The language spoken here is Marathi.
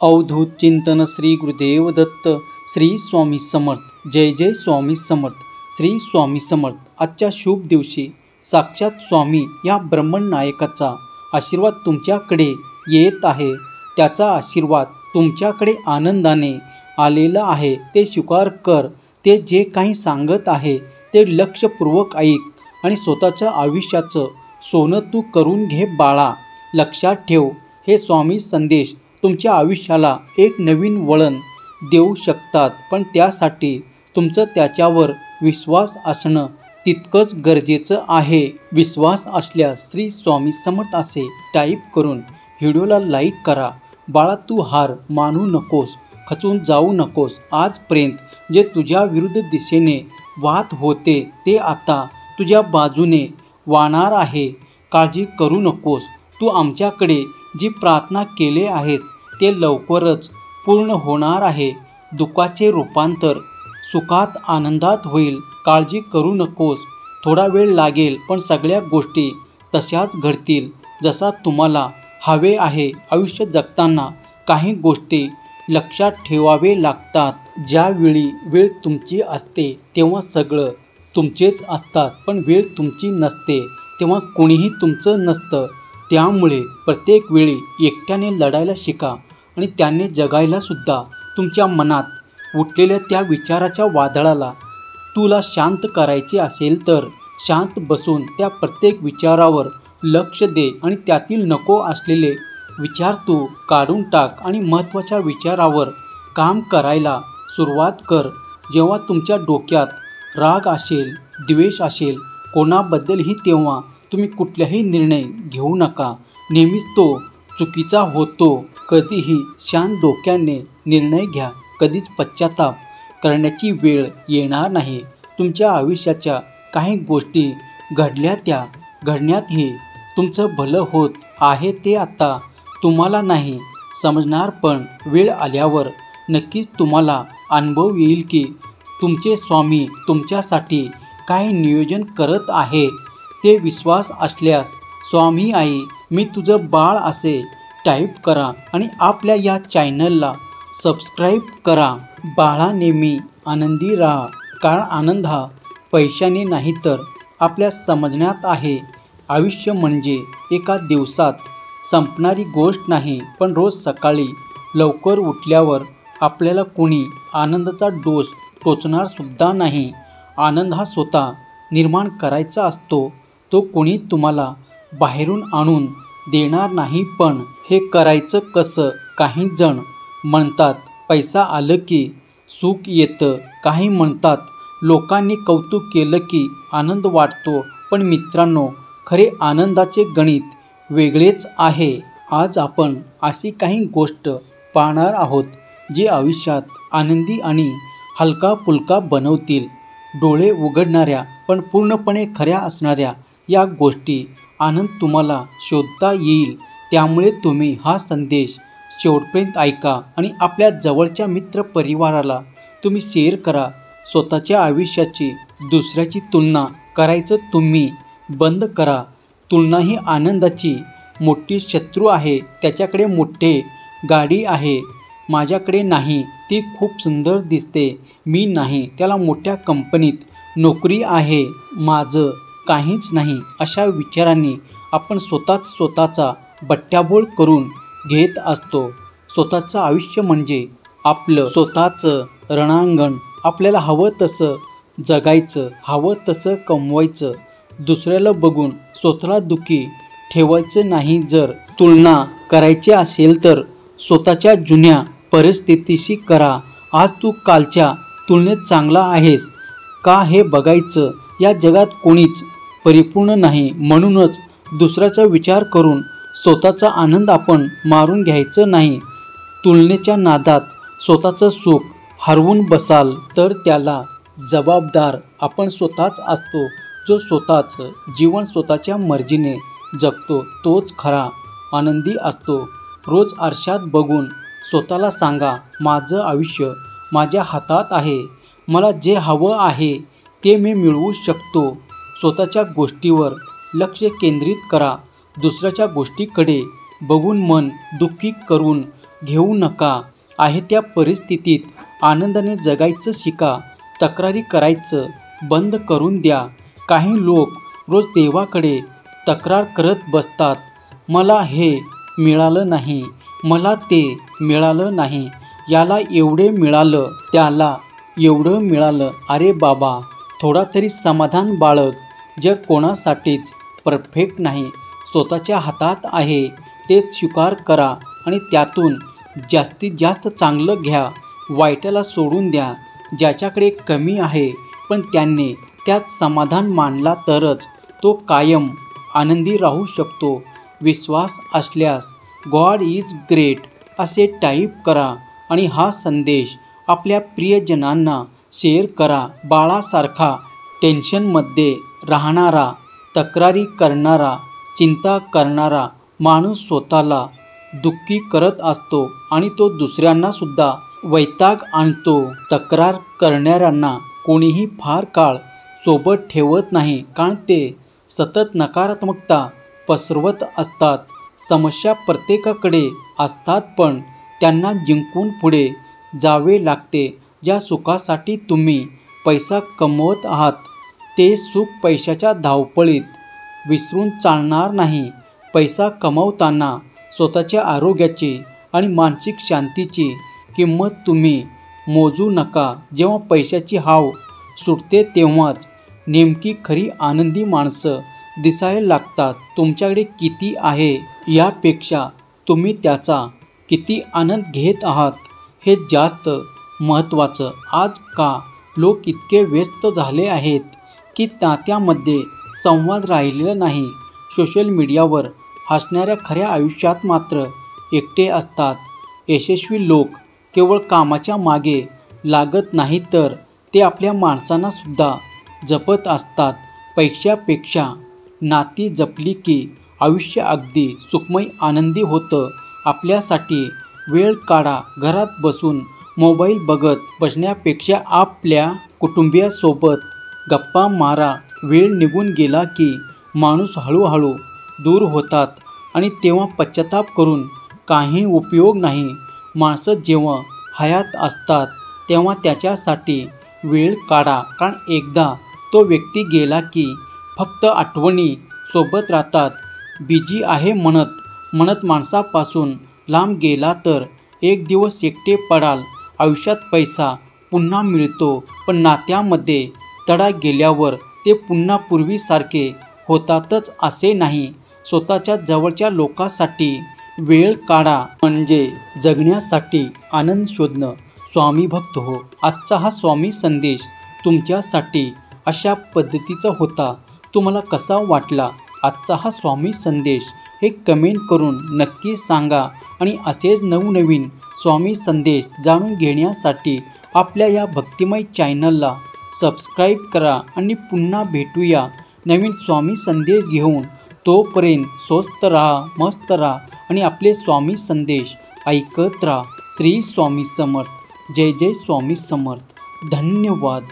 अवधूत चिंतन श्री गुरुदेव दत्त श्री स्वामी समर्थ। जय जय स्वामी समर्थ। श्री स्वामी समर्थ। आजच्या शुभ दिवशी साक्षात स्वामी या ब्रह्मनायकाचा आशीर्वाद तुमच्याकडे येत आहे। त्याचा आशीर्वाद तुमच्याकडे आनंदाने आलेला आहे ते स्वीकार कर। ते जे काही सांगत आहे ते लक्षपूर्वक ऐक आणि स्वतःच्या आयुष्याचं सोनं तू करून घे बाळा। लक्षात ठेव, हे स्वामी संदेश तुमच्या आयुष्याला एक नवीन वळण देऊ शकतात, पण त्यासाठी तुमचं त्याच्यावर विश्वास असणं तितकंच गरजेचं आहे। विश्वास असल्यास श्री स्वामी समर्थ असे टाईप करून व्हिडिओला लाईक करा। बाळा, तू हार मानू नकोस, खचून जाऊ नकोस। आजपर्यंत जे तुझ्या विरुद्ध दिशेने वाहत होते ते आता तुझ्या बाजूने वाहणार आहे। काळजी करू नकोस। तू आमच्याकडे जी प्रार्थना केली आहेस ते लवकरच पूर्ण होणार आहे। दुःखाचे रूपांतर सुखात आनंदात होईल। काळजी करू नकोस। थोडा वेळ लागेल, पण सगळ्या गोष्टी तशाच घडतील जसा तुम्हाला हवे आहे। आयुष्य जगताना काही गोष्टी लक्षात ठेवावे लागतात। ज्यावेळी वेळ तुमची असते तेव्हा सगळं तुमचेच असतात, पण वेळ तुमची नसते तेव्हा कोणीही तुमचं नसतं। त्यामुळे प्रत्येक वेळी एकट्याने लढायला शिका आणि त्याने जगायला सुद्धा। तुमच्या मनात उठलेल्या त्या विचाराच्या वादळाला तुला शांत करायचे असेल तर शांत बसून त्या प्रत्येक विचारावर लक्ष दे आणि त्यातील नको असलेले विचार तू काढून टाक आणि महत्त्वाच्या विचारावर काम करायला सुरुवात कर। जेव्हा तुमच्या डोक्यात राग असेल, द्वेष असेल कोणाबद्दलही, तेव्हा तुम्ही कुठलाही निर्णय घेऊ नका। नेहमीच तो चुकीचा होतो। कधीही शांत डोक्याने निर्णय घ्या। कधीच पश्चाताप करण्याची वेळ येणार नाही। तुमच्या आयुष्याच्या काही गोष्टी घडल्या त्या घडण्यातही तुमचं भलं होत आहे ते आता तुम्हाला नाही समजणार, पण वेळ आल्यावर नक्कीच तुम्हाला अनुभव येईल की तुमचे स्वामी तुमच्यासाठी काय नियोजन करत आहे ते। विश्वास असल्यास स्वामी आई मी तुझं बाळ असे टाईप करा आणि आपल्या या चॅनलला सबस्क्राईब करा। बाळा, नेहमी आनंदी राहा, कारण आनंद हा पैशाने नाही तर आपल्या समजण्यात आहे। आयुष्य म्हणजे एका दिवसात संपणारी गोष्ट नाही, पण रोज सकाळी लवकर उठल्यावर आपल्याला कोणी आनंदाचा डोस टोचणार सुद्धा नाही। आनंद हा स्वतः निर्माण करायचा असतो, तो कोणी तुम्हाला बाहेरून आणून देणार नाही। पण हे करायचं कसं? काही जण म्हणतात पैसा आलं की सुख येतं, काही म्हणतात लोकांनी कौतुक केलं की आनंद वाटतो, पण मित्रांनो, खरे आनंदाचे गणित वेगळेच आहे। आज आपण अशी काही गोष्ट पाहणार आहोत जी आयुष्यात आनंदी आणि हलका फुलका बनवतील। डोळे उघडणाऱ्या पण पूर्णपणे खऱ्या असणाऱ्या या गोष्टी आनंद तुम्हाला शोधता येईल। त्यामुळे तुम्ही हा संदेश शेवटपर्यंत ऐका आणि आपल्या जवळच्या मित्र परिवाराला तुम्ही शेअर करा। स्वतःच्या आयुष्याची दुसऱ्याची तुलना करायचं तुम्ही बंद करा। तुलना ही आनंदाची मोठी शत्रू आहे। त्याच्याकडे मोठे गाडी आहे, माझ्याकडे नाही, ती खूप सुंदर दिसते, मी नाही, त्याला मोठ्या कंपनीत नोकरी आहे, माझं काहीच नाही। अशा विचारांनी आपण स्वतःचा बट्ट्याबोळ करून घेत असतो। स्वतःचं आयुष्य म्हणजे आपलं स्वतःचं रणांगण। आपल्याला हवं तसं जगायचं, हवं तसं कमवायचं, दुसऱ्याला बघून स्वतःला दुःखी ठेवायचं नाही। जर तुलना करायची असेल तर स्वतःच्या जुन्या परिस्थितीशी करा। आज तू कालच्या तुलनेत चांगला आहेस का हे बघायचं। या जगात कोणीच परिपूर्ण नाही, म्हणूनच दुसऱ्याचा विचार करून स्वतःचा आनंद आपण मारून घ्यायचं नाही। तुलनेच्या नादात स्वतःचं सुख हरवून बसाल तर त्याला जबाबदार आपण स्वतःच असतो। जो स्वतःचं जीवन स्वतःच्या मर्जीने जगतो तोच खरा आनंदी असतो। रोज आरशात बघून स्वतःला सांगा, माझं आयुष्य माझ्या हातात आहे, मला जे हवं आहे ते मी मिळवू शकतो। स्वतःच्या गोष्टीवर लक्ष केंद्रित करा। दुसऱ्याच्या गोष्टीकडे बघून मन दुःखी करून घेऊ नका. आहे त्या परिस्थितीत आनंदाने जगायचं शिका. तक्रारी करायचं बंद करून द्या. काही लोक रोज देवाकडे तक्रार करत बसतात. मला हे मिळालं नाही, मला ते मिळालं नाही, याला एवढे मिळालं, त्याला एवढं मिळालं. अरे बाबा, थोडा तरी समाधान बाळग. जग कोणासाठीच परफेक्ट नाही. स्वतःच्या हातात आहे ते स्वीकार करा आणि त्यातून जास्तीत जास्त चांगलं घ्या. वाईटाला सोडून द्या. ज्याच्याकडे कमी आहे पण त्याने त्यात समाधान मानला तरच तो कायम आनंदी राहू शकतो. विश्वास असल्यास गॉड इज ग्रेट असे टाईप करा आणि हा संदेश आपल्या प्रियजनांना शेअर करा. बाळासारखा टेन्शनमध्ये राहणारा, तक्रारी करणारा, चिंता करणारा माणूस स्वतःला दुःखी करत असतो आणि तो दुसऱ्यांनासुद्धा वैताग आणतो. तक्रार करणाऱ्यांना कोणीही फार काळ सोबत ठेवत नाही, कारण ते सतत नकारात्मकता पसरवत असतात. समस्या प्रत्येकाकडे असतात पण त्यांना जिंकून पुढे जावे लागते. ज्या सुखासाठी तुम्ही पैसा कमवत आहात ते सुख पैशाच्या धावपळीत विसरून चालणार नाही. पैसा कमवताना स्वतःच्या आरोग्याची आणि मानसिक शांतीची किंमत तुम्ही मोजू नका. जेव्हा पैशाची हाव सुटते तेव्हाच नेमकी खरी आनंदी माणसं दिसायला लागतात. तुमच्याकडे किती आहे यापेक्षा तुम्ही त्याचा किती आनंद घेत आहात हे जास्त महत्त्वाचं. आज का लोक इतके व्यस्त झाले आहेत की नात्यामध्ये संवाद राहिलेला नाही. सोशल मीडियावर हसणाऱ्या खऱ्या आयुष्यात मात्र एकटे असतात. यशस्वी लोक केवळ कामाच्या मागे लागत नाही तर ते आपल्या माणसांनासुद्धा जपत असतात. पैशापेक्षा नाती जपली की आयुष्य अगदी सुखमय आनंदी होतं. आपल्यासाठी वेळ काढा. घरात बसून मोबाईल बघत बसण्यापेक्षा आपल्या कुटुंबियासोबत गप्पा मारा. वेळ निघून गेला की माणूस हळूहळू दूर होतात आणि तेव्हा पश्चाताप करून काही उपयोग नाही. माणसं जेव्हा हयात असतात तेव्हा त्याच्यासाठी वेळ काढा, कारण एकदा तो व्यक्ती गेला की फक्त आठवणी सोबत राहतात. बिझी आहे म्हणत माणसापासून लांब गेला तर एक दिवस एकटे पडाल. आयुष्यात पैसा पुन्हा मिळतो पण नात्यामध्ये तडा गेल्यावर ते पुन्हा पूर्वीसारखे होतातच असे नाही. स्वतःच्या जवळच्या लोकांसाठी वेळ काढा म्हणजे जगण्यासाठी आनंद शोधणं. स्वामी भक्त हो. आजचा हा स्वामी संदेश तुमच्यासाठी अशा पद्धतीचा होता. तुम्हाला कसा वाटला आजचा हा स्वामी संदेश हे कमेंट करून नक्की सांगा. आणि असेच नवनवीन स्वामी संदेश जाणून घेण्यासाठी आपल्या या भक्तिमय चॅनलला सबस्क्राईब करा आणि पुन्हा भेटूया नवीन स्वामी संदेश घेऊन. तोपर्यंत स्वस्त राहा, मस्त राहा आणि आपले स्वामी संदेश ऐकत राहा. श्री स्वामी समर्थ. जय जय स्वामी समर्थ. धन्यवाद.